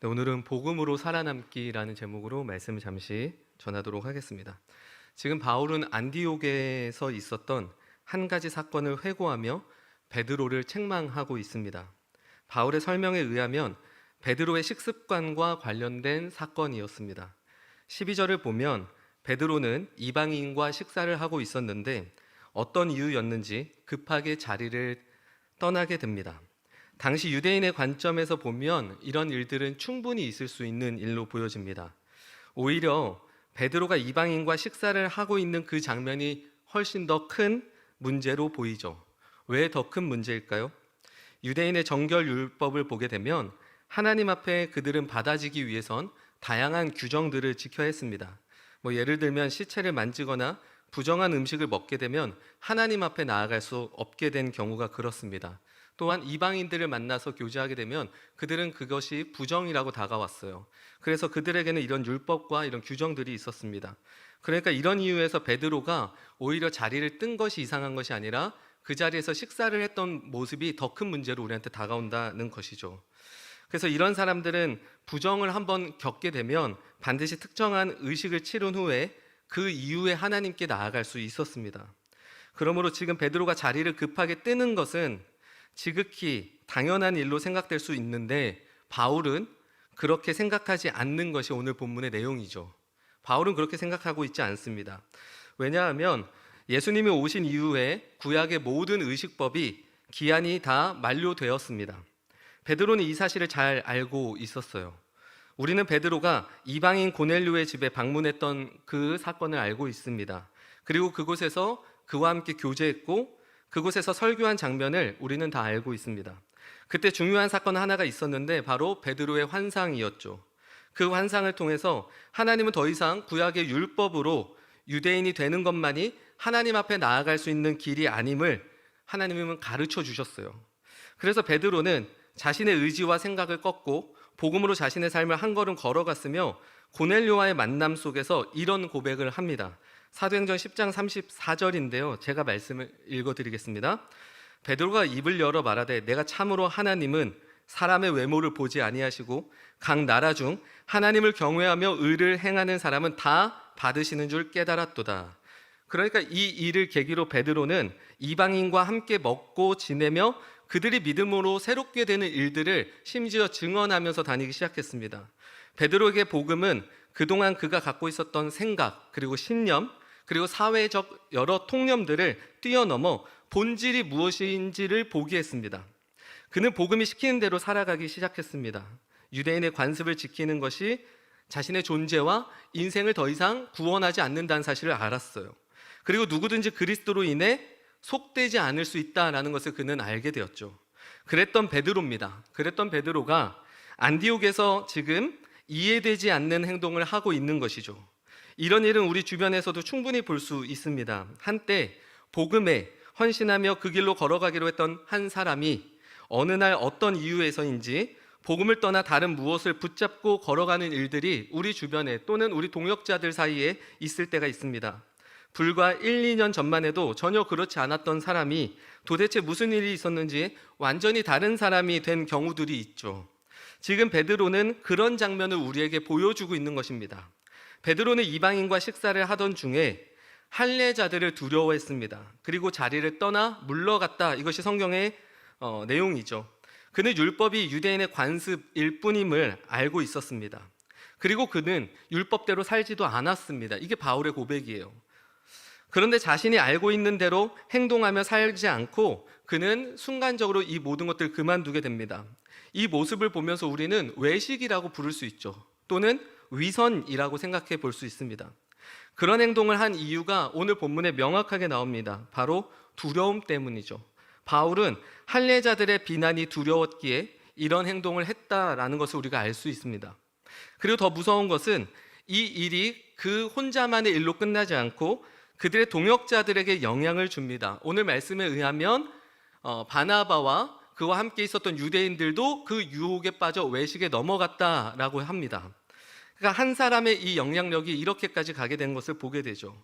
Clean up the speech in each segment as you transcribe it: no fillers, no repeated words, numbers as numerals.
네, 오늘은 복음으로 살아남기라는 제목으로 말씀을 잠시 전하도록 하겠습니다. 지금 바울은 안디옥에서 있었던 한 가지 사건을 회고하며 베드로를 책망하고 있습니다. 바울의 설명에 의하면 베드로의 식습관과 관련된 사건이었습니다. 12절을 보면 베드로는 이방인과 식사를 하고 있었는데 어떤 이유였는지 급하게 자리를 떠나게 됩니다. 당시 유대인의 관점에서 보면 이런 일들은 충분히 있을 수 있는 일로 보여집니다. 오히려 베드로가 이방인과 식사를 하고 있는 그 장면이 훨씬 더 큰 문제로 보이죠. 왜 더 큰 문제일까요? 유대인의 정결 율법을 보게 되면 하나님 앞에 그들은 받아지기 위해선 다양한 규정들을 지켜야 했습니다. 예를 들면 시체를 만지거나 부정한 음식을 먹게 되면 하나님 앞에 나아갈 수 없게 된 경우가 그렇습니다. 또한 이방인들을 만나서 교제하게 되면 그들은 그것이 부정이라고 다가왔어요. 그래서 그들에게는 이런 율법과 이런 규정들이 있었습니다. 그러니까 이런 이유에서 베드로가 오히려 자리를 뜬 것이 이상한 것이 아니라 그 자리에서 식사를 했던 모습이 더 큰 문제로 우리한테 다가온다는 것이죠. 그래서 이런 사람들은 부정을 한번 겪게 되면 반드시 특정한 의식을 치른 후에 그 이후에 하나님께 나아갈 수 있었습니다. 그러므로 지금 베드로가 자리를 급하게 뜨는 것은 지극히 당연한 일로 생각될 수 있는데 바울은 그렇게 생각하지 않는 것이 오늘 본문의 내용이죠. 바울은 그렇게 생각하고 있지 않습니다. 왜냐하면 예수님이 오신 이후에 구약의 모든 의식법이 기한이 다 만료되었습니다. 베드로는 이 사실을 잘 알고 있었어요. 우리는 베드로가 이방인 고넬료의 집에 방문했던 그 사건을 알고 있습니다. 그리고 그곳에서 그와 함께 교제했고 그곳에서 설교한 장면을 우리는 다 알고 있습니다. 그때 중요한 사건 하나가 있었는데 바로 베드로의 환상이었죠. 그 환상을 통해서 하나님은 더 이상 구약의 율법으로 유대인이 되는 것만이 하나님 앞에 나아갈 수 있는 길이 아님을 하나님은 가르쳐 주셨어요. 그래서 베드로는 자신의 의지와 생각을 꺾고 복음으로 자신의 삶을 한 걸음 걸어갔으며 고넬료와의 만남 속에서 이런 고백을 합니다. 사도행전 10장 34절인데요. 제가 말씀을 읽어드리겠습니다. 베드로가 입을 열어 말하되 내가 참으로 하나님은 사람의 외모를 보지 아니하시고 각 나라 중 하나님을 경외하며 의를 행하는 사람은 다 받으시는 줄 깨달았도다. 그러니까 이 일을 계기로 베드로는 이방인과 함께 먹고 지내며 그들이 믿음으로 새롭게 되는 일들을 심지어 증언하면서 다니기 시작했습니다. 베드로에게 복음은 그동안 그가 갖고 있었던 생각, 그리고 신념, 그리고 사회적 여러 통념들을 뛰어넘어 본질이 무엇인지를 보게 했습니다. 그는 복음이 시키는 대로 살아가기 시작했습니다. 유대인의 관습을 지키는 것이 자신의 존재와 인생을 더 이상 구원하지 않는다는 사실을 알았어요. 그리고 누구든지 그리스도로 인해 속되지 않을 수 있다는 것을 그는 알게 되었죠. 그랬던 베드로입니다. 그랬던 베드로가 안디옥에서 지금 이해되지 않는 행동을 하고 있는 것이죠. 이런 일은 우리 주변에서도 충분히 볼 수 있습니다. 한때 복음에 헌신하며 그 길로 걸어가기로 했던 한 사람이 어느 날 어떤 이유에서인지 복음을 떠나 다른 무엇을 붙잡고 걸어가는 일들이 우리 주변에 또는 우리 동역자들 사이에 있을 때가 있습니다. 불과 1, 2년 전만 해도 전혀 그렇지 않았던 사람이 도대체 무슨 일이 있었는지 완전히 다른 사람이 된 경우들이 있죠. 지금 베드로는 그런 장면을 우리에게 보여주고 있는 것입니다. 베드로는 이방인과 식사를 하던 중에 할례자들을 두려워했습니다. 그리고 자리를 떠나 물러갔다. 이것이 성경의 내용이죠. 그는 율법이 유대인의 관습일 뿐임을 알고 있었습니다. 그리고 그는 율법대로 살지도 않았습니다. 이게 바울의 고백이에요. 그런데 자신이 알고 있는 대로 행동하며 살지 않고 그는 순간적으로 이 모든 것들을 그만두게 됩니다. 이 모습을 보면서 우리는 외식이라고 부를 수 있죠. 또는 위선이라고 생각해 볼 수 있습니다. 그런 행동을 한 이유가 오늘 본문에 명확하게 나옵니다. 바로 두려움 때문이죠. 바울은 할례자들의 비난이 두려웠기에 이런 행동을 했다라는 것을 우리가 알 수 있습니다. 그리고 더 무서운 것은 이 일이 그 혼자만의 일로 끝나지 않고 그들의 동역자들에게 영향을 줍니다. 오늘 말씀에 의하면 바나바와 그와 함께 있었던 유대인들도 그 유혹에 빠져 외식에 넘어갔다라고 합니다. 그러니까 한 사람의 이 영향력이 이렇게까지 가게 된 것을 보게 되죠.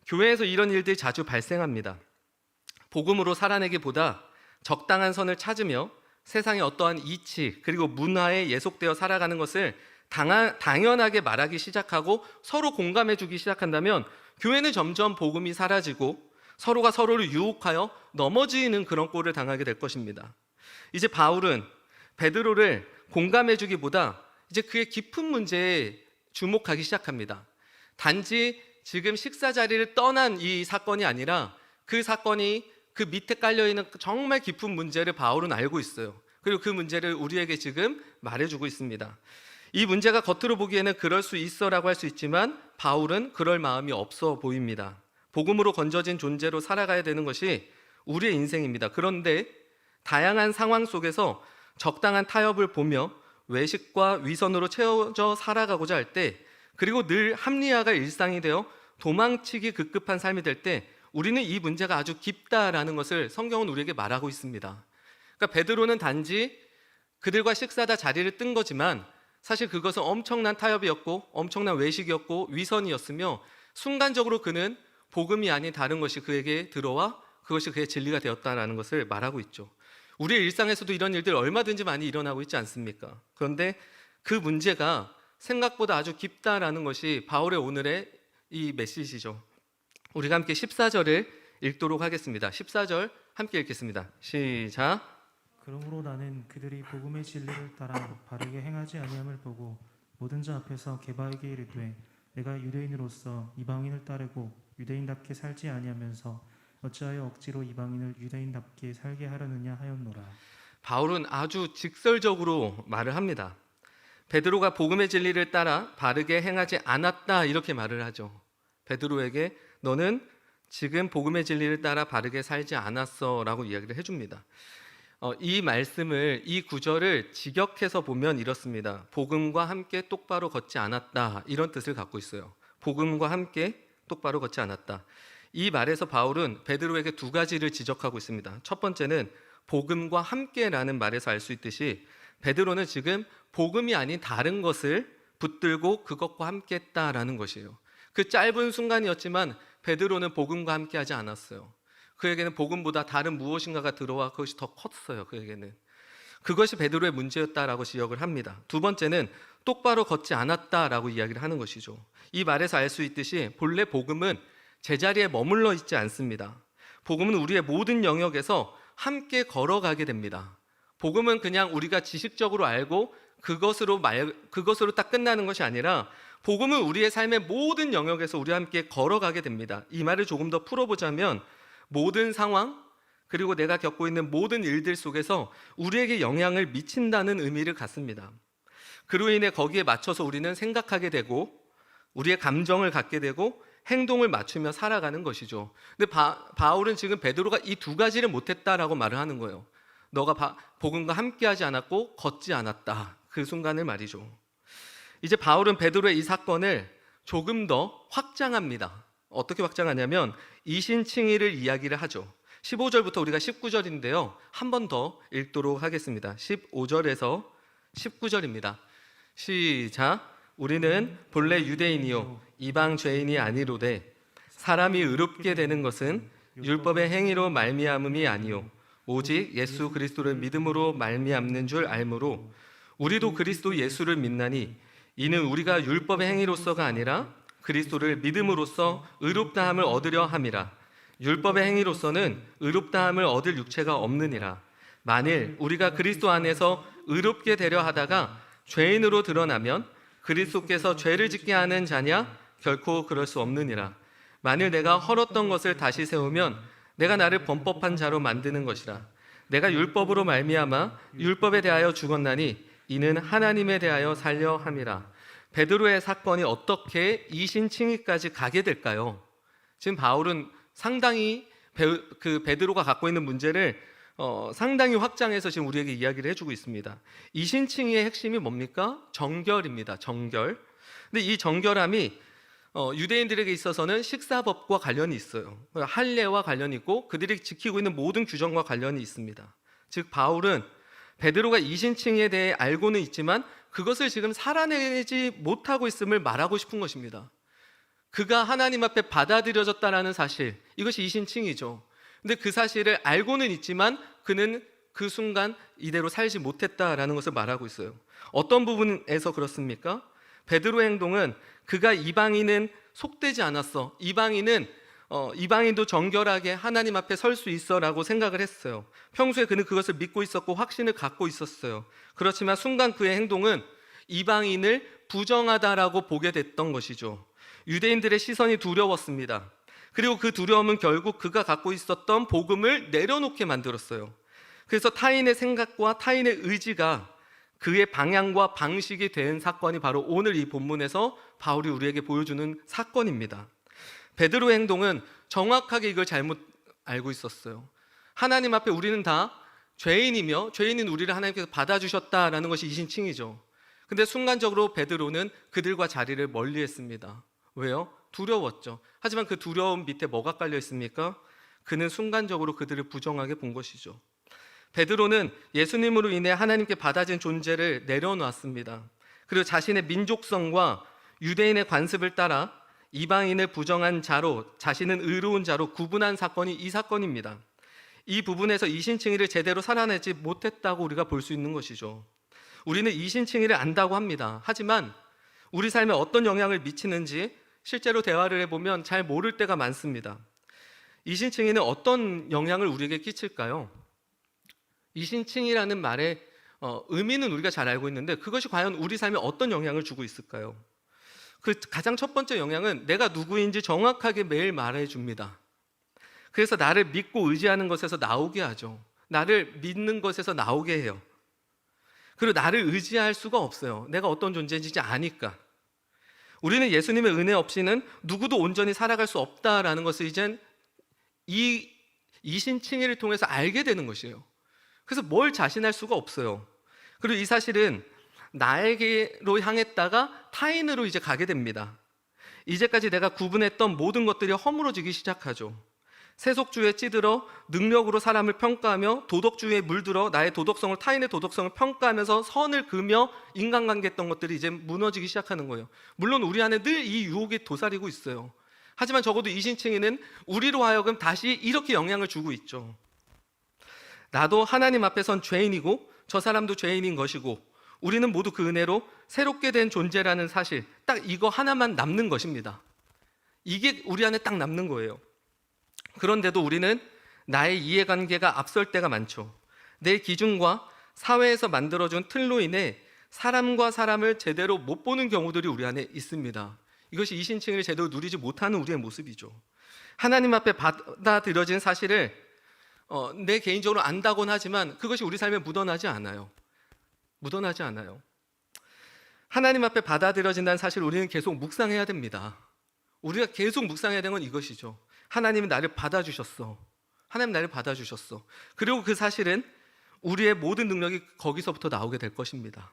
교회에서 이런 일들이 자주 발생합니다. 복음으로 살아내기보다 적당한 선을 찾으며 세상의 어떠한 이치 그리고 문화에 예속되어 살아가는 것을 당연하게 말하기 시작하고 서로 공감해주기 시작한다면 교회는 점점 복음이 사라지고 서로가 서로를 유혹하여 넘어지는 그런 꼴을 당하게 될 것입니다. 이제 바울은 베드로를 공감해주기보다 이제 그의 깊은 문제에 주목하기 시작합니다. 단지 지금 식사 자리를 떠난 이 사건이 아니라 그 사건이 그 밑에 깔려있는 정말 깊은 문제를 바울은 알고 있어요. 그리고 그 문제를 우리에게 지금 말해주고 있습니다. 이 문제가 겉으로 보기에는 그럴 수 있어라고 할 수 있지만 바울은 그럴 마음이 없어 보입니다. 복음으로 건져진 존재로 살아가야 되는 것이 우리의 인생입니다. 그런데 다양한 상황 속에서 적당한 타협을 보며 외식과 위선으로 채워져 살아가고자 할 때, 그리고 늘 합리화가 일상이 되어 도망치기 급급한 삶이 될 때 우리는 이 문제가 아주 깊다라는 것을 성경은 우리에게 말하고 있습니다. 그러니까 베드로는 단지 그들과 식사다 자리를 뜬 거지만 사실 그것은 엄청난 타협이었고 엄청난 외식이었고 위선이었으며 순간적으로 그는 복음이 아닌 다른 것이 그에게 들어와 그것이 그의 진리가 되었다라는 것을 말하고 있죠. 우리의 일상에서도 이런 일들 얼마든지 많이 일어나고 있지 않습니까? 그런데 그 문제가 생각보다 아주 깊다라는 것이 바울의 오늘의 이 메시지죠. 우리가 함께 14절을 읽도록 하겠습니다. 14절 함께 읽겠습니다. 시작. 그러므로 나는 그들이 복음의 진리를 따라 바르게 행하지 아니함을 보고 모든 자 앞에서 게바에게 이르되 내가 유대인으로서 이방인을 따르고 유대인답게 살지 아니하면서 어찌하여 억지로 이방인을 유대인답게 살게 하려느냐 하였노라. 바울은 아주 직설적으로 말을 합니다. 베드로가 복음의 진리를 따라 바르게 행하지 않았다 이렇게 말을 하죠. 베드로에게 너는 지금 복음의 진리를 따라 바르게 살지 않았어 라고 이야기를 해줍니다. 이 말씀을, 이 구절을 직역해서 보면 이렇습니다. 복음과 함께 똑바로 걷지 않았다 이런 뜻을 갖고 있어요. 복음과 함께 똑바로 걷지 않았다. 이 말에서 바울은 베드로에게 두 가지를 지적하고 있습니다. 첫 번째는 복음과 함께라는 말에서 알 수 있듯이 베드로는 지금 복음이 아닌 다른 것을 붙들고 그것과 함께 했다라는 것이에요. 그 짧은 순간이었지만 베드로는 복음과 함께 하지 않았어요. 그에게는 복음보다 다른 무엇인가가 들어와 그것이 더 컸어요. 그에게는 그것이 베드로의 문제였다라고 지적을 합니다. 두 번째는 똑바로 걷지 않았다라고 이야기를 하는 것이죠. 이 말에서 알 수 있듯이 본래 복음은 제자리에 머물러 있지 않습니다. 복음은 우리의 모든 영역에서 함께 걸어가게 됩니다. 복음은 그냥 우리가 지식적으로 알고 그것으로 딱 끝나는 것이 아니라 복음은 우리의 삶의 모든 영역에서 우리와 함께 걸어가게 됩니다. 이 말을 조금 더 풀어보자면 모든 상황 그리고 내가 겪고 있는 모든 일들 속에서 우리에게 영향을 미친다는 의미를 갖습니다. 그로 인해 거기에 맞춰서 우리는 생각하게 되고 우리의 감정을 갖게 되고 행동을 맞추며 살아가는 것이죠. 근데 바울은 지금 베드로가 이 두 가지를 못했다라고 말을 하는 거예요. 너가 복음과 함께하지 않았고 걷지 않았다. 그 순간을 말이죠. 이제 바울은 베드로의 이 사건을 조금 더 확장합니다. 어떻게 확장하냐면 이신칭의를 이야기를 하죠. 15절부터 우리가 19절인데요. 한 번 더 읽도록 하겠습니다. 15절에서 19절입니다. 시작. 우리는 본래 유대인이요 이방 죄인이 아니로되 사람이 의롭게 되는 것은 율법의 행위로 말미암음이 아니요 오직 예수 그리스도를 믿음으로 말미암는 줄 알므로 우리도 그리스도 예수를 믿나니 이는 우리가 율법의 행위로서가 아니라 그리스도를 믿음으로써 의롭다함을 얻으려 함이라. 율법의 행위로서는 의롭다함을 얻을 육체가 없느니라. 만일 우리가 그리스도 안에서 의롭게 되려 하다가 죄인으로 드러나면 그리스도께서 죄를 짓게 하는 자냐? 결코 그럴 수 없느니라. 만일 내가 헐었던 것을 다시 세우면 내가 나를 범법한 자로 만드는 것이라. 내가 율법으로 말미암아 율법에 대하여 죽었나니 이는 하나님에 대하여 살려 함이라. 베드로의 사건이 어떻게 이신칭의까지 가게 될까요? 지금 바울은 상당히 베드로가 갖고 있는 문제를 상당히 확장해서 지금 우리에게 이야기를 해주고 있습니다. 이신칭의의 핵심이 뭡니까? 정결입니다. 정결. 근데 이 정결함이 유대인들에게 있어서는 식사법과 관련이 있어요. 할례와 관련이 있고 그들이 지키고 있는 모든 규정과 관련이 있습니다. 즉 바울은 베드로가 이신칭의에 대해 알고는 있지만 그것을 지금 살아내지 못하고 있음을 말하고 싶은 것입니다. 그가 하나님 앞에 받아들여졌다라는 사실, 이것이 이신칭의죠. 근데 그 사실을 알고는 있지만 그는 그 순간 이대로 살지 못했다라는 것을 말하고 있어요. 어떤 부분에서 그렇습니까? 베드로의 행동은 그가 이방인은 속되지 않았어. 이방인도 정결하게 하나님 앞에 설 수 있어라고 생각을 했어요. 평소에 그는 그것을 믿고 있었고 확신을 갖고 있었어요. 그렇지만 순간 그의 행동은 이방인을 부정하다라고 보게 됐던 것이죠. 유대인들의 시선이 두려웠습니다. 그리고 그 두려움은 결국 그가 갖고 있었던 복음을 내려놓게 만들었어요. 그래서 타인의 생각과 타인의 의지가 그의 방향과 방식이 된 사건이 바로 오늘 이 본문에서 바울이 우리에게 보여주는 사건입니다. 베드로의 행동은 정확하게 이걸 잘못 알고 있었어요. 하나님 앞에 우리는 다 죄인이며 죄인인 우리를 하나님께서 받아주셨다라는 것이 이신칭이죠. 근데 순간적으로 베드로는 그들과 자리를 멀리했습니다. 왜요? 두려웠죠. 하지만 그 두려움 밑에 뭐가 깔려 있습니까? 그는 순간적으로 그들을 부정하게 본 것이죠. 베드로는 예수님으로 인해 하나님께 받아진 존재를 내려놓았습니다. 그리고 자신의 민족성과 유대인의 관습을 따라 이방인을 부정한 자로, 자신은 의로운 자로 구분한 사건이 이 사건입니다. 이 부분에서 이신칭의를 제대로 살아내지 못했다고 우리가 볼 수 있는 것이죠. 우리는 이신칭의를 안다고 합니다. 하지만 우리 삶에 어떤 영향을 미치는지 실제로 대화를 해보면 잘 모를 때가 많습니다. 이신칭의는 어떤 영향을 우리에게 끼칠까요? 이신칭이라는 말의 의미는 우리가 잘 알고 있는데 그것이 과연 우리 삶에 어떤 영향을 주고 있을까요? 그 가장 첫 번째 영향은 내가 누구인지 정확하게 매일 말해줍니다. 그래서 나를 믿고 의지하는 것에서 나오게 하죠. 나를 믿는 것에서 나오게 해요. 그리고 나를 의지할 수가 없어요. 내가 어떤 존재인지 아니까. 우리는 예수님의 은혜 없이는 누구도 온전히 살아갈 수 없다라는 것을 이젠 이 이신칭의를 통해서 알게 되는 것이에요. 그래서 뭘 자신할 수가 없어요. 그리고 이 사실은 나에게로 향했다가 타인으로 이제 가게 됩니다. 이제까지 내가 구분했던 모든 것들이 허물어지기 시작하죠. 세속주의에 찌들어 능력으로 사람을 평가하며 도덕주의에 물들어 나의 도덕성을, 타인의 도덕성을 평가하면서 선을 그으며 인간관계 했던 것들이 이제 무너지기 시작하는 거예요. 물론 우리 안에 늘 이 유혹이 도사리고 있어요. 하지만 적어도 이신칭의는 우리로 하여금 다시 이렇게 영향을 주고 있죠. 나도 하나님 앞에 선 죄인이고 저 사람도 죄인인 것이고 우리는 모두 그 은혜로 새롭게 된 존재라는 사실, 딱 이거 하나만 남는 것입니다. 이게 우리 안에 딱 남는 거예요. 그런데도 우리는 나의 이해관계가 앞설 때가 많죠. 내 기준과 사회에서 만들어준 틀로 인해 사람과 사람을 제대로 못 보는 경우들이 우리 안에 있습니다. 이것이 이신칭의를 제대로 누리지 못하는 우리의 모습이죠. 하나님 앞에 받아들여진 사실을 내 개인적으로 안다곤 하지만 그것이 우리 삶에 묻어나지 않아요. 묻어나지 않아요. 하나님 앞에 받아들여진다는 사실을 우리는 계속 묵상해야 됩니다. 우리가 계속 묵상해야 되는 건 이것이죠. 하나님은 나를 받아주셨어. 하나님 나를 받아주셨어. 그리고 그 사실은 우리의 모든 능력이 거기서부터 나오게 될 것입니다.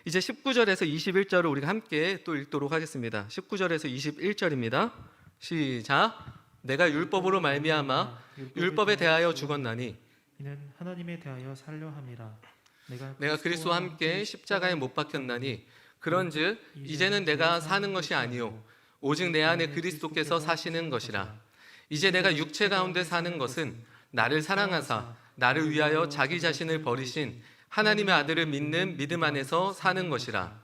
이제 19절에서 21절을 우리가 함께 또 읽도록 하겠습니다. 19절에서 21절입니다. 시작. 내가 율법으로 말미암아 율법에 대하여 죽었나니 이는 하나님에 대하여 살려 함이라. 내가 그리스도와 함께 십자가에 못 박혔나니 그런즉 이제는 내가 사는 것이 아니요 오직 내 안에 그리스도께서 사시는 것이라. 이제 내가 육체 가운데 사는 것은 나를 사랑하사 나를 위하여 자기 자신을 버리신 하나님의 아들을 믿는 믿음 안에서 사는 것이라.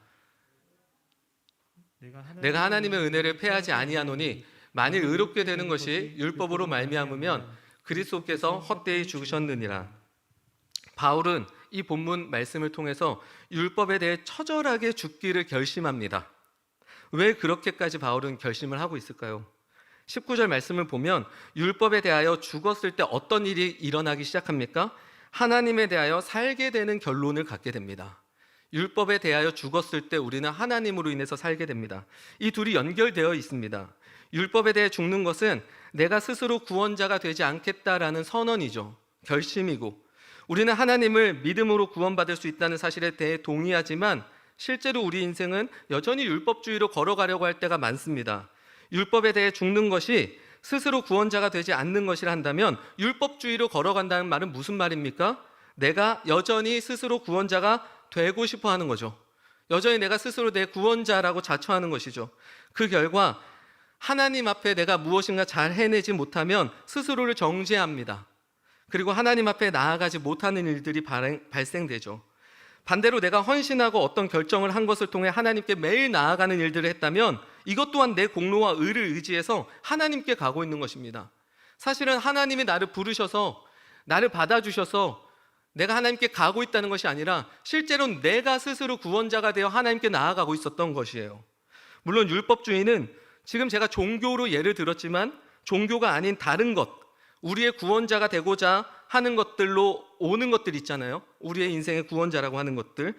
내가 하나님의 은혜를 패하지 아니하노니 만일 의롭게 되는 것이 율법으로 말미암으면 그리스도께서 헛되이 죽으셨느니라. 바울은 이 본문 말씀을 통해서 율법에 대해 처절하게 죽기를 결심합니다. 왜 그렇게까지 바울은 결심을 하고 있을까요? 19절 말씀을 보면 율법에 대하여 죽었을 때 어떤 일이 일어나기 시작합니까? 하나님에 대하여 살게 되는 결론을 갖게 됩니다. 율법에 대하여 죽었을 때 우리는 하나님으로 인해서 살게 됩니다. 이 둘이 연결되어 있습니다. 율법에 대해 죽는 것은 내가 스스로 구원자가 되지 않겠다라는 선언이죠. 결심이고, 우리는 하나님을 믿음으로 구원받을 수 있다는 사실에 대해 동의하지만 실제로 우리 인생은 여전히 율법주의로 걸어가려고 할 때가 많습니다. 율법에 대해 죽는 것이 스스로 구원자가 되지 않는 것이라 한다면 율법주의로 걸어간다는 말은 무슨 말입니까? 내가 여전히 스스로 구원자가 되고 싶어 하는 거죠. 여전히 내가 스스로 내 구원자라고 자처하는 것이죠. 그 결과 하나님 앞에 내가 무엇인가 잘 해내지 못하면 스스로를 정죄합니다. 그리고 하나님 앞에 나아가지 못하는 일들이 발생되죠. 반대로 내가 헌신하고 어떤 결정을 한 것을 통해 하나님께 매일 나아가는 일들을 했다면 이것 또한 내 공로와 의를 의지해서 하나님께 가고 있는 것입니다. 사실은 하나님이 나를 부르셔서 나를 받아주셔서 내가 하나님께 가고 있다는 것이 아니라 실제로 내가 스스로 구원자가 되어 하나님께 나아가고 있었던 것이에요. 물론 율법주의는 지금 제가 종교로 예를 들었지만 종교가 아닌 다른 것, 우리의 구원자가 되고자 하는 것들로 오는 것들 있잖아요. 우리의 인생의 구원자라고 하는 것들,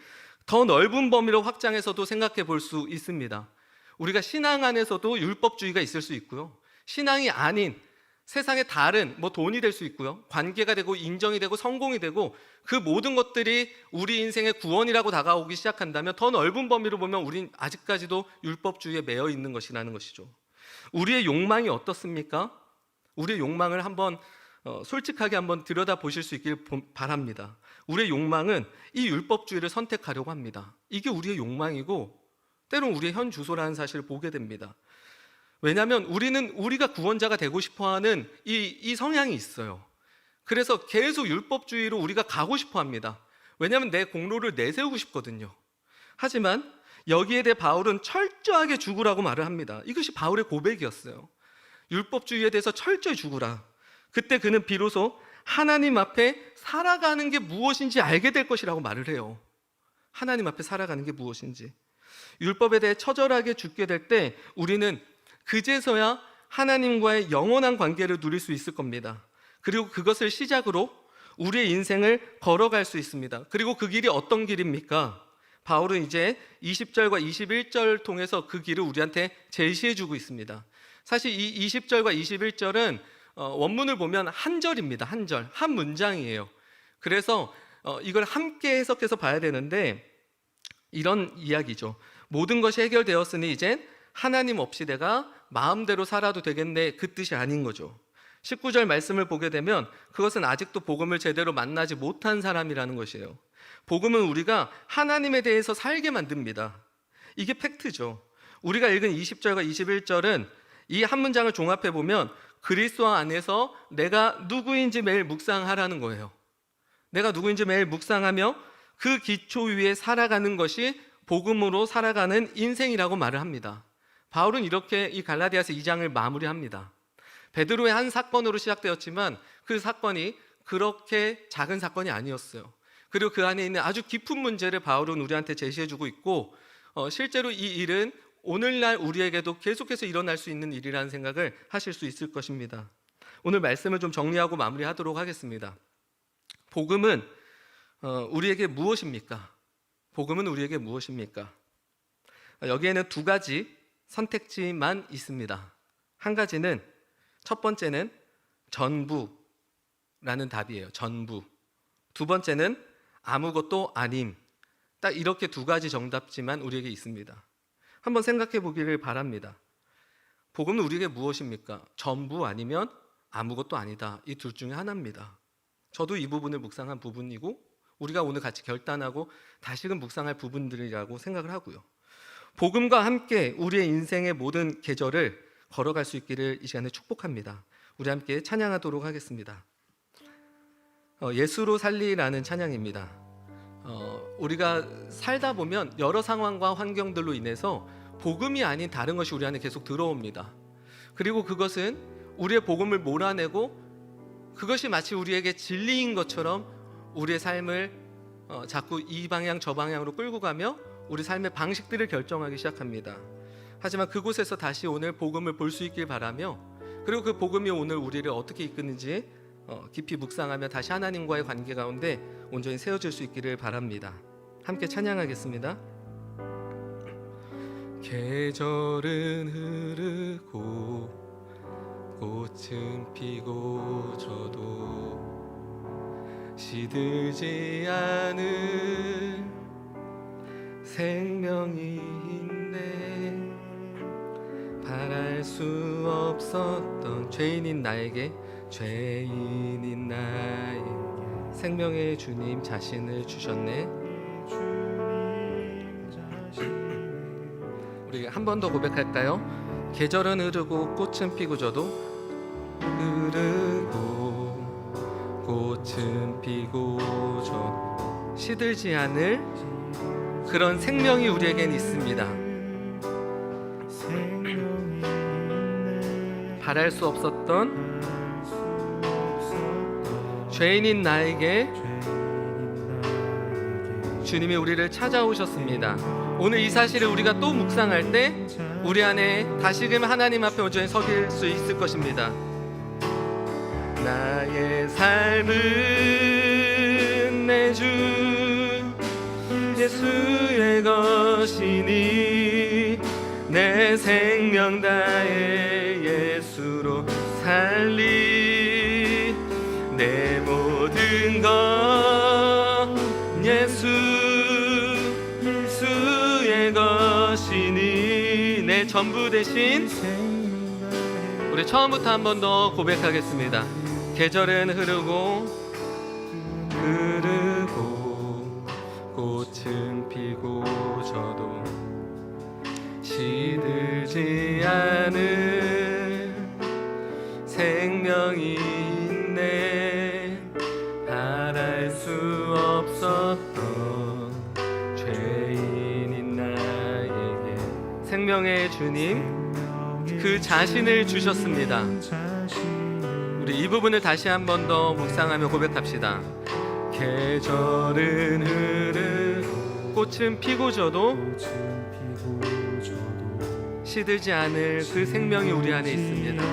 더 넓은 범위로 확장해서도 생각해 볼 수 있습니다. 우리가 신앙 안에서도 율법주의가 있을 수 있고요, 신앙이 아닌 세상의 다른 돈이 될 수 있고요, 관계가 되고 인정이 되고 성공이 되고 그 모든 것들이 우리 인생의 구원이라고 다가오기 시작한다면 더 넓은 범위로 보면 우린 아직까지도 율법주의에 매여 있는 것이라는 것이죠. 우리의 욕망이 어떻습니까? 우리의 욕망을 한번 솔직하게 한번 들여다 보실 수 있길 바랍니다. 우리의 욕망은 이 율법주의를 선택하려고 합니다. 이게 우리의 욕망이고 때론 우리의 현 주소라는 사실을 보게 됩니다. 왜냐하면 우리가 구원자가 되고 싶어하는 이 성향이 있어요. 그래서 계속 율법주의로 우리가 가고 싶어합니다. 왜냐하면 내 공로를 내세우고 싶거든요. 하지만 여기에 대해 바울은 철저하게 죽으라고 말을 합니다. 이것이 바울의 고백이었어요. 율법주의에 대해서 철저히 죽으라. 그때 그는 비로소 하나님 앞에 살아가는 게 무엇인지 알게 될 것이라고 말을 해요. 하나님 앞에 살아가는 게 무엇인지. 율법에 대해 처절하게 죽게 될 때 우리는 그제서야 하나님과의 영원한 관계를 누릴 수 있을 겁니다. 그리고 그것을 시작으로 우리의 인생을 걸어갈 수 있습니다. 그리고 그 길이 어떤 길입니까? 바울은 이제 20절과 21절을 통해서 그 길을 우리한테 제시해 주고 있습니다. 사실 이 20절과 21절은 원문을 보면 한 절입니다. 한 절, 한 문장이에요. 그래서 이걸 함께 해석해서 봐야 되는데 이런 이야기죠. 모든 것이 해결되었으니 이젠 하나님 없이 내가 마음대로 살아도 되겠네, 그 뜻이 아닌 거죠. 19절 말씀을 보게 되면 그것은 아직도 복음을 제대로 만나지 못한 사람이라는 것이에요. 복음은 우리가 하나님에 대해서 살게 만듭니다. 이게 팩트죠. 우리가 읽은 20절과 21절은 이 한 문장을 종합해 보면 그리스도 안에서 내가 누구인지 매일 묵상하라는 거예요. 내가 누구인지 매일 묵상하며 그 기초 위에 살아가는 것이 복음으로 살아가는 인생이라고 말을 합니다. 바울은 이렇게 이 갈라디아서 2장을 마무리합니다. 베드로의 한 사건으로 시작되었지만 그 사건이 그렇게 작은 사건이 아니었어요. 그리고 그 안에 있는 아주 깊은 문제를 바울은 우리한테 제시해주고 있고 실제로 이 일은 오늘날 우리에게도 계속해서 일어날 수 있는 일이라는 생각을 하실 수 있을 것입니다. 오늘 말씀을 좀 정리하고 마무리하도록 하겠습니다. 복음은 우리에게 무엇입니까? 복음은 우리에게 무엇입니까? 여기에는 두 가지 선택지만 있습니다. 한 가지는, 첫 번째는 전부라는 답이에요. 전부. 두 번째는 아무것도 아님. 딱 이렇게 두 가지 정답지만 우리에게 있습니다. 한번 생각해 보기를 바랍니다. 복음은 우리에게 무엇입니까? 전부 아니면 아무것도 아니다. 이 둘 중에 하나입니다. 저도 이 부분을 묵상한 부분이고 우리가 오늘 같이 결단하고 다시금 묵상할 부분들이라고 생각을 하고요. 복음과 함께 우리의 인생의 모든 계절을 걸어갈 수 있기를 이 시간에 축복합니다. 우리 함께 찬양하도록 하겠습니다. 예수로 살리라는 찬양입니다. 우리가 살다 보면 여러 상황과 환경들로 인해서 복음이 아닌 다른 것이 우리 안에 계속 들어옵니다. 그리고 그것은 우리의 복음을 몰아내고 그것이 마치 우리에게 진리인 것처럼 우리의 삶을 자꾸 이 방향 저 방향으로 끌고 가며 우리 삶의 방식들을 결정하기 시작합니다. 하지만 그곳에서 다시 오늘 복음을 볼 수 있길 바라며, 그리고 그 복음이 오늘 우리를 어떻게 이끄는지 깊이 묵상하며 다시 하나님과의 관계 가운데 온전히 세워질 수 있기를 바랍니다. 함께 찬양하겠습니다. 계절은 흐르고 꽃은 피고 저도 시들지 않을 생명이 있네. 바랄 수 없었던 죄인인 나에게 생명의 주님 자신을 주셨네. 우리 한 번 더 고백할까요? 계절은 흐르고 꽃은 피고 저도 흐르고 꽃은 피고 저 시들지 않을 그런 생명이 우리에겐 있습니다. 바랄 수 없었던 죄인인 나에게 주님이 우리를 찾아오셨습니다. 오늘 이 사실을 우리가 또 묵상할 때 우리 안에 다시금 하나님 앞에 온전히 서길 수 있을 것입니다. 나의 삶은 내 주 예수의 것이니 내 생명 다해 예수로 살리 내 모든 것 예수의 것이니 내 전부 대신 우리 처음부터 한 번 더 고백하겠습니다. 계절은 흐르고 꽃은 피고 저도 시들지 않은 생명이 있네. 바랄 수 없었던 죄인인 나에게 생명의 주님 그 자신을 주셨습니다. 우리 이 부분을 다시 한 번 더 묵상하며 고백합시다. 계절은 흐르고 꽃은 피고 져도 시들지 않을 그 생명이 우리 안에 있습니다.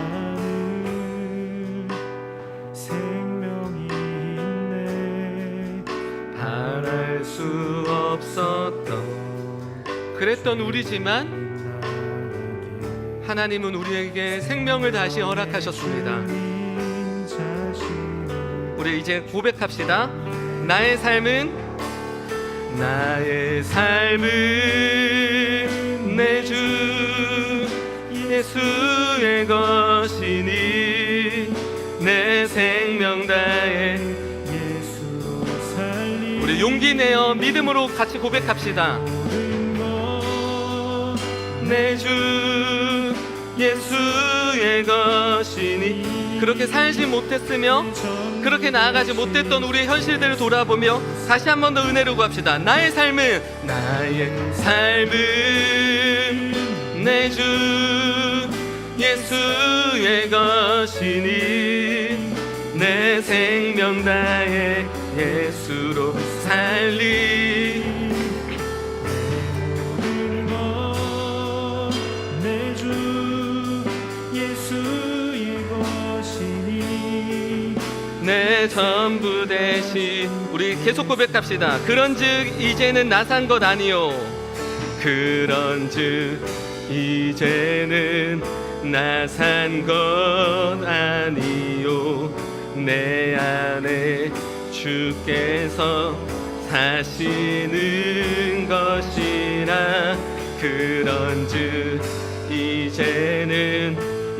바랄 수 없었던 그랬던 우리지만 하나님은 우리에게 생명을 다시 허락하셨습니다. 우리 이제 고백합시다. 나의 삶은 내 주 예수의 것이니 내 생명 다해 예수로 살리 우리 용기 내어 믿음으로 같이 고백합시다. 내 주 예수의 것이니 그렇게 살지 못했으며 그렇게 나아가지 못했던 우리의 현실들을 돌아보며 다시 한 번 더 은혜를 구합시다. 나의 삶은 내 주 예수의 것이니 내 생명 다해 예수로 살리 내 주 예수의 것이니 내 전부 대신 우리 계속 고백합시다. 그런즉 이제는 나 산 것 아니요 그런즉 이제는 나 산 것 아니요 내 안에 주께서 사시는 것이라 그런즉 이제는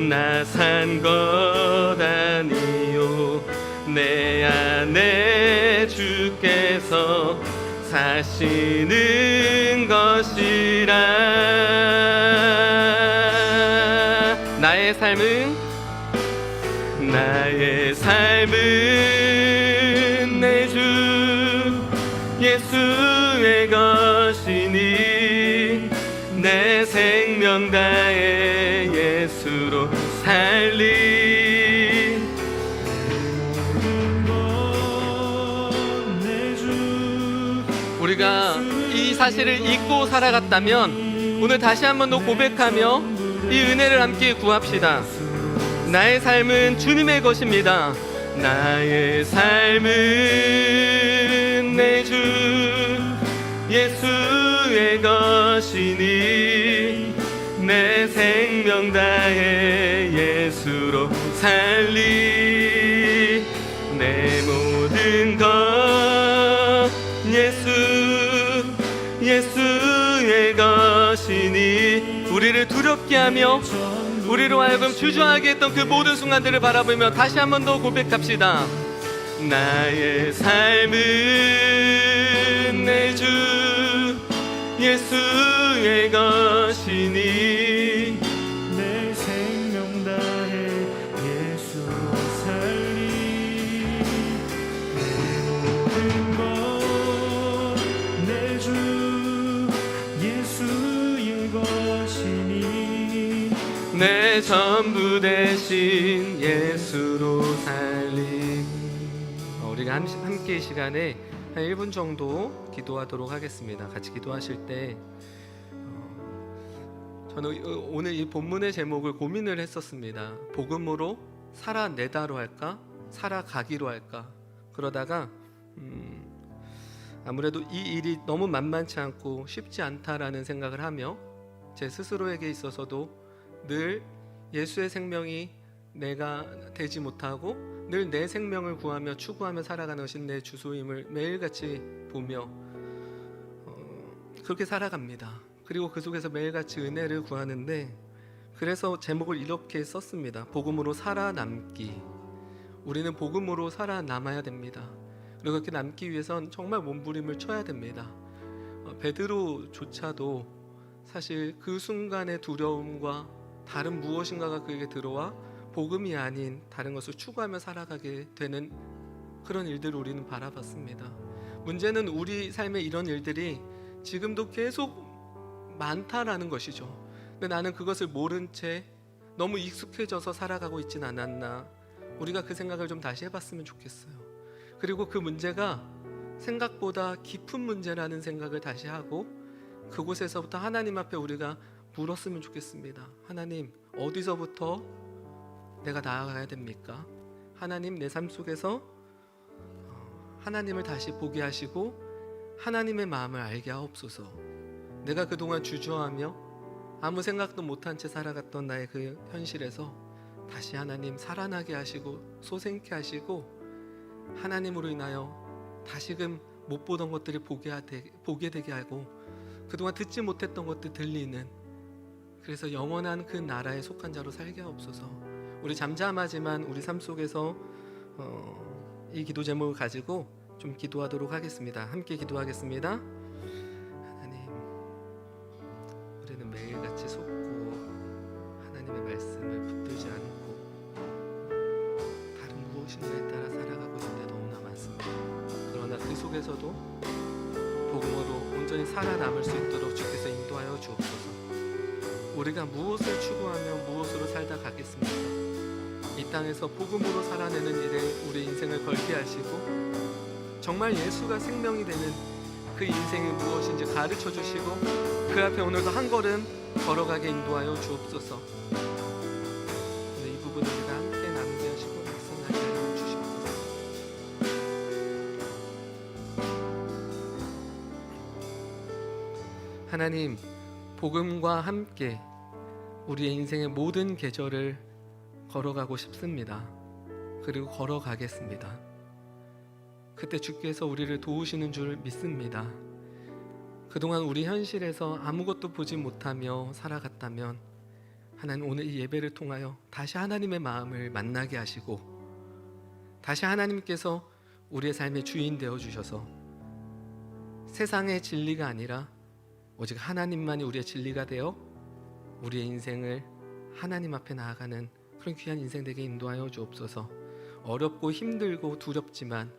나 산 것 아니요 내 안에 주께서 사시는 것이라 나의 삶은 내 주 예수의 것이니 내 생명 다해 예수로 살리 우리가 이 사실을 잊고 살아갔다면 오늘 다시 한 번 더 고백하며 이 은혜를 함께 구합시다. 나의 삶은 주님의 것입니다. 나의 삶은 내 주 예수의 것이니 내 생명 다해 예수로 살리 내 모든 것 예수의 것이니 우리를 두렵게 하며 우리로 하여금 주저하게 했던 그 모든 순간들을 바라보며 다시 한 번 더 고백합시다. 나의 삶은 내 주 예수의 것이니 내 생명 다해 예수로 살리 것이니 내 전부 대신 예수로 살리. 우리가 함께 이 시간에 한 1분 정도 기도하도록 하겠습니다. 같이 기도하실 때 저는 오늘 이 본문의 제목을 고민을 했었습니다. 복음으로 살아내다로 할까? 살아가기로 할까? 그러다가 아무래도 이 일이 너무 만만치 않고 쉽지 않다라는 생각을 하며 제 스스로에게 있어서도 늘 예수의 생명이 내가 되지 못하고 늘 내 생명을 구하며 추구하며 살아가는 것이 내 주소임을 매일같이 보며 그렇게 살아갑니다. 그리고 그 속에서 매일같이 은혜를 구하는데, 그래서 제목을 이렇게 썼습니다. 복음으로 살아남기. 우리는 복음으로 살아남아야 됩니다. 그리고 그렇게 남기 위해선 정말 몸부림을 쳐야 됩니다. 베드로조차도 사실 그 순간의 두려움과 다른 무엇인가가 그에게 들어와 복음이 아닌 다른 것을 추구하며 살아가게 되는 그런 일들을 우리는 바라봤습니다. 문제는 우리 삶에 이런 일들이 지금도 계속 많다라는 것이죠. 근데 나는 그것을 모른 채 너무 익숙해져서 살아가고 있진 않았나. 우리가 그 생각을 좀 다시 해봤으면 좋겠어요. 그리고 그 문제가 생각보다 깊은 문제라는 생각을 다시 하고 그곳에서부터 하나님 앞에 우리가 물었으면 좋겠습니다. 하나님, 어디서부터 내가 나아가야 됩니까? 하나님, 내 삶 속에서 하나님을 다시 보게 하시고 하나님의 마음을 알게 하옵소서. 내가 그동안 주저하며 아무 생각도 못한 채 살아갔던 나의 그 현실에서 다시 하나님 살아나게 하시고 소생케 하시고 하나님으로 인하여 다시금 못 보던 것들을 보게 되게 하고 그동안 듣지 못했던 것들 들리는, 그래서 영원한 그 나라에 속한 자로 살게 하옵소서. 우리 잠잠하지만 우리 삶 속에서 이 기도 제목을 가지고 좀 기도하도록 하겠습니다. 함께 기도하겠습니다. 하나님, 우리는 매일같이 속고 하나님의 말씀을 붙들지 않고 다른 무엇인가에 따라 살아가고 있는 데 너무나 많습니다. 그러나 그 속에서도 복음으로 온전히 살아남을 수 있도록 주께서 인도하여 주옵소서. 우리가 무엇을 추구하며 무엇으로 살다 가겠습니까? 이 땅에서 복음으로 살아내는 일에 우리 인생을 걸게 하시고 정말 예수가 생명이 되는 그 인생이 무엇인지 가르쳐 주시고 그 앞에 오늘도 한 걸음 걸어가게 인도하여 주옵소서. 이 부분을 우리가 함께 나누게 하시고 말씀하게 하여 주시옵소서. 하나님, 복음과 함께 우리의 인생의 모든 계절을 걸어가고 싶습니다. 그리고 걸어가겠습니다. 그때 주께서 우리를 도우시는 줄 믿습니다. 그동안 우리 현실에서 아무것도 보지 못하며 살아갔다면 하나님, 오늘 이 예배를 통하여 다시 하나님의 마음을 만나게 하시고 다시 하나님께서 우리의 삶의 주인 되어 주셔서 세상의 진리가 아니라 오직 하나님만이 우리의 진리가 되어 우리의 인생을 하나님 앞에 나아가는 그런 귀한 인생 되게 인도하여 주옵소서. 어렵고 힘들고 두렵지만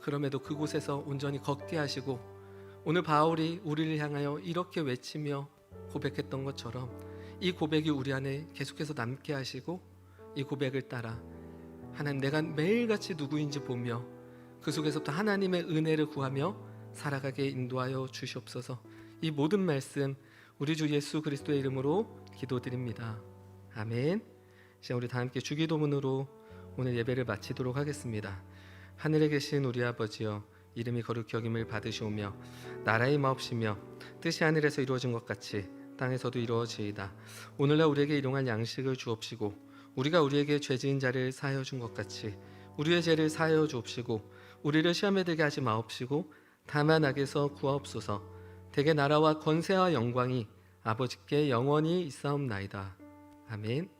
그럼에도 그곳에서 온전히 걷게 하시고 오늘 바울이 우리를 향하여 이렇게 외치며 고백했던 것처럼 이 고백이 우리 안에 계속해서 남게 하시고 이 고백을 따라 하나님, 내가 매일같이 누구인지 보며 그 속에서부터 하나님의 은혜를 구하며 살아가게 인도하여 주시옵소서. 이 모든 말씀 우리 주 예수 그리스도의 이름으로 기도드립니다. 아멘. 이제 우리 다 함께 주기도문으로 오늘 예배를 마치도록 하겠습니다. 하늘에 계신 우리 아버지여, 이름이 거룩히 여김을 받으시오며 나라의 마옵시며 뜻이 하늘에서 이루어진 것 같이 땅에서도 이루어지이다. 오늘날 우리에게 일용할 양식을 주옵시고 우리가 우리에게 죄 지은 자를 사하여 준 것 같이 우리의 죄를 사하여 주옵시고 우리를 시험에 들게 하지 마옵시고 다만 악에서 구하옵소서. 대개 나라와 권세와 영광이 아버지께 영원히 있사옵나이다. 아멘.